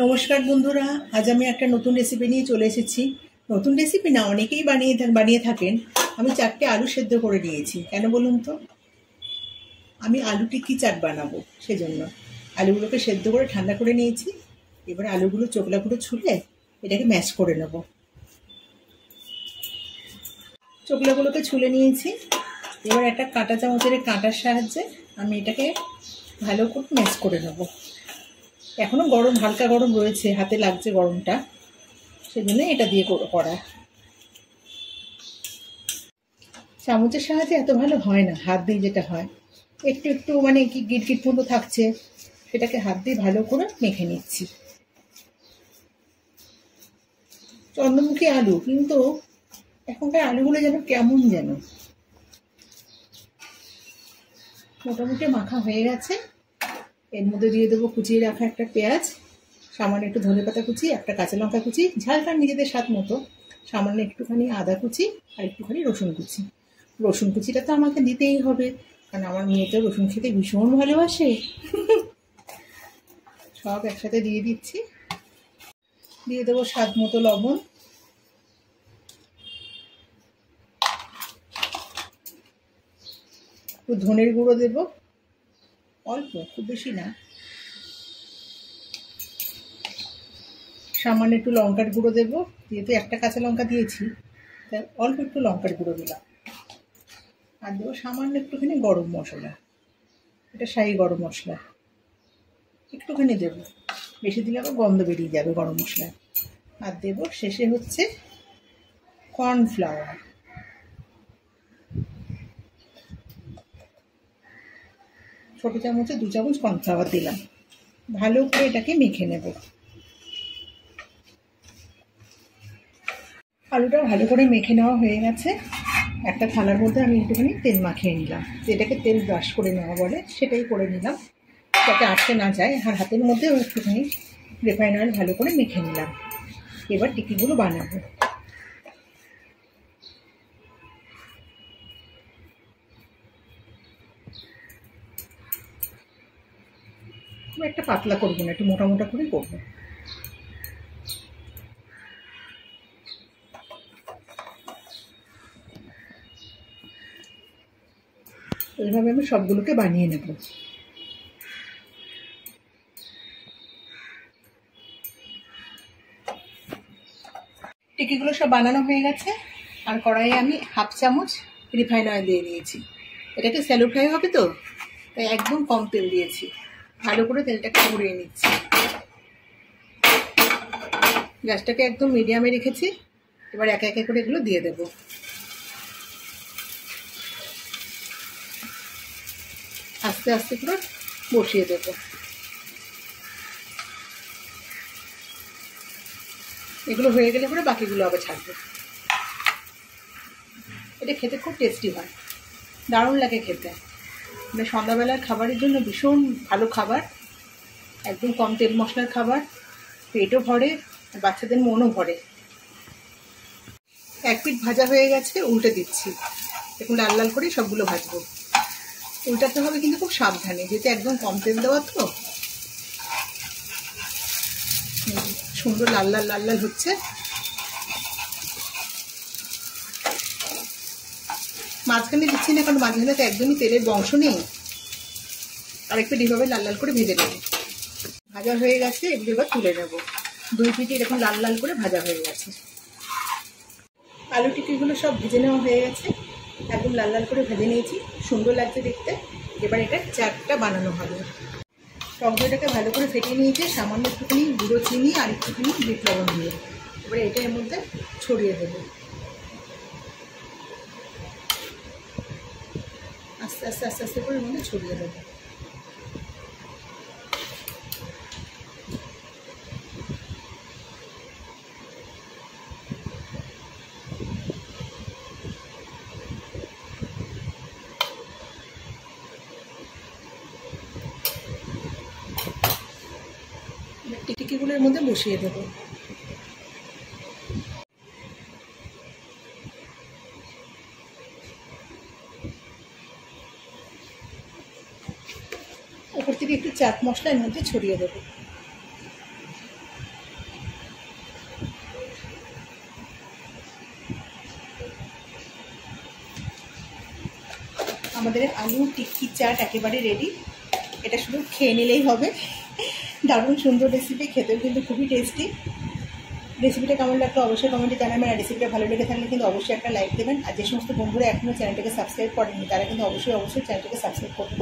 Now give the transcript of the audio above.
নমস্কার বন্ধুরা, আজ আমি একটা নতুন রেসিপি নিয়ে চলে এসেছি। নতুন রেসিপি না, অনেকেই বানিয়ে থাকেন। আমি 4টে আলু সেদ্ধ করে নিয়েছি। কেন বলুন তো? আমি আলু টিক্কি চাট বানাবো, সেজন্য আলুগুলোকে সেদ্ধ করে ঠান্ডা করে নিয়েছি। এবার আলুগুলো চোকলাগুলো ছুলে এটাকে ম্যাশ করে নেব। চোকলাগুলোকে ছুলে নিয়েছি। এবার একটা কাঁটা চামচের কাঁটার সাহায্যে আমি এটাকে ভালো করে ম্যাশ করে নেব। এখনো গরম, হালকা গরম রয়েছে, হাতে লাগছে গরমটা, সেজন্য এটা দিয়ে করা। চামচের সাহায্যে এত ভালো হয় না, হাত দিয়ে যেটা হয় একটু একটু মানে কি গিটগিট মতো থাকছে, সেটাকে হাত দিয়ে ভালো করে মেখে নিচ্ছি। চন্দ্রমুখী আলু, কিন্তু এখনকার আলুগুলো যেন কেমন যেন। মোটামুটি মাখা হয়ে গেছে। এর মধ্যে দিয়ে দেবো কুচিয়ে রাখা একটা পেঁয়াজ, সামান্য একটু ধনেপাতা কুচি, একটা কাঁচা লঙ্কা কুচি, ঝালটা নিজেদের স্বাদ মতো, সামান্য একটুখানি আদা কুচি আর একটুখানি রসুন কুচি। রসুন কুচিটা তো আমাকে দিতেই হবে, কারণ আমার মেয়ে তো রসুন খেতে ভীষণ ভালোবাসে। সব একসাথে দিয়ে দিচ্ছি। দিয়ে দেবো স্বাদ মতো লবণ, একটু ধনের গুঁড়ো দেবো, অল্প, খুব বেশি না। সামান্য একটু লঙ্কার গুঁড়ো দেবো, যেহেতু একটা কাঁচা লঙ্কা দিয়েছি তাই অল্প একটু লঙ্কার গুঁড়ো দিলাম। আর দেবো সামান্য একটুখানি গরম মশলা, এটা শাহি গরম মশলা, একটুখানি দেবো, বেশি দিলে আবার গন্ধ বেরিয়ে যাবে গরম মশলা। আর দেবো শেষে হচ্ছে কর্নফ্লাওয়ার, ছোটো চামচে 2 চামচ কর্নফ্লাওয়ার দিলাম। ভালো করে এটাকে মেখে নেব। আলুটা ভালো করে মেখে নেওয়া হয়ে গেছে। একটা থালার মধ্যে আমি একটুখানি তেল মাখিয়ে নিলাম, যেটাকে তেল ব্রাশ করে নেওয়া বলে, সেটাই করে নিলাম যাতে আটকে না যায়। আর হাতের মধ্যেও একটুখানি রিফাইন অয়েল ভালো করে মেখে নিলাম। এবার টিকিগুলো বানাবো। খুব একটা পাতলা করবো না, একটু মোটা মোটা করে করবো। এইভাবে আমি সবগুলোকে বানিয়ে নেব। টিকিগুলো সব বানানো হয়ে গেছে। আর কড়াইয়ে আমি 1/2 চামচ রিফাইন অয়েল দিয়ে দিয়েছি। এটাকে স্যালো ফ্রাই হবে তো, তাই একদম কম তেল দিয়েছি। ভালো করে তেলটাকে ঘুরিয়ে নিচ্ছি। গ্যাসটাকে একদম মিডিয়ামে রেখেছি। এবার একে একে করে এগুলো দিয়ে দেব। আস্তে আস্তে করে বসিয়ে দেব। এগুলো হয়ে গেলে পরে বাকিগুলো আবার ছাড়বো। এটা খেতে খুব টেস্টি হয়, দারুণ লাগে খেতে। মানে সন্ধ্যাবেলার খাবারের জন্য ভীষণ ভালো খাবার, একদম কম তেল মশলার খাবার, পেটও ভরে, বাচ্চাদের মনও ভরে। এক পিঠ ভাজা হয়ে গেছে, উল্টে দিচ্ছি। এখন লাল লাল করে সবগুলো ভাজবো। উল্টাতে হবে কিন্তু খুব সাবধানে, যেহেতু একদম কম তেল দেওয়া তো। সুন্দর লাল লাল লাল লাল হচ্ছে। মাঝখানে দিচ্ছি না, কারণ মাঝখানে তো একদমই তেলের বংশ নেই। আর একটু এইভাবে লাল লাল করে ভেজে নেব। ভাজা হয়ে গেছে, এগুলো এবার তুলে নেব। 2 পিঠে এরকম লাল লাল করে ভাজা হয়ে গেছে। আলু টিকিগুলো সব ভেজে নেওয়া হয়ে গেছে, একদম লাল লাল করে ভেজে নিয়েছি, সুন্দর লাগছে দেখতে। এবার এটা চাটটা বানানো হবে। টক দইটাকে ভালো করে ফেটিয়ে নিয়েছে, সামান্য একটুখানি গুঁড়ো চিনি আর একটুখানি বিট লবণ দিয়ে। এবার এটা এর মধ্যে ছড়িয়ে দেবো। আস্তে আস্তে আস্তে আস্তে করে এর মধ্যে ছড়িয়ে দেবো। টিকিগুলোর মধ্যে বসিয়ে দেবো। উপর থেকে একটু চাট মশলা এর মধ্যে ছড়িয়ে দেবো। আমাদের আলু টিক্কি চাট একেবারে রেডি। এটা শুধু খেয়ে নিলেই হবে। দারুণ সুন্দর রেসিপি, খেতেও কিন্তু খুবই টেস্টি। রেসিপিটা কেমন লাগলো অবশ্যই কমেন্টে জানাবেন। আর রেসিপিটা ভালো লেগে থাকলে কিন্তু অবশ্যই একটা লাইক দেবেন। আর যে সমস্ত বন্ধুরা এখনও চ্যানেলটাকে সাবস্ক্রাইব করেননি তারা কিন্তু অবশ্যই চ্যানেলটাকে সাবস্ক্রাইব করবেন।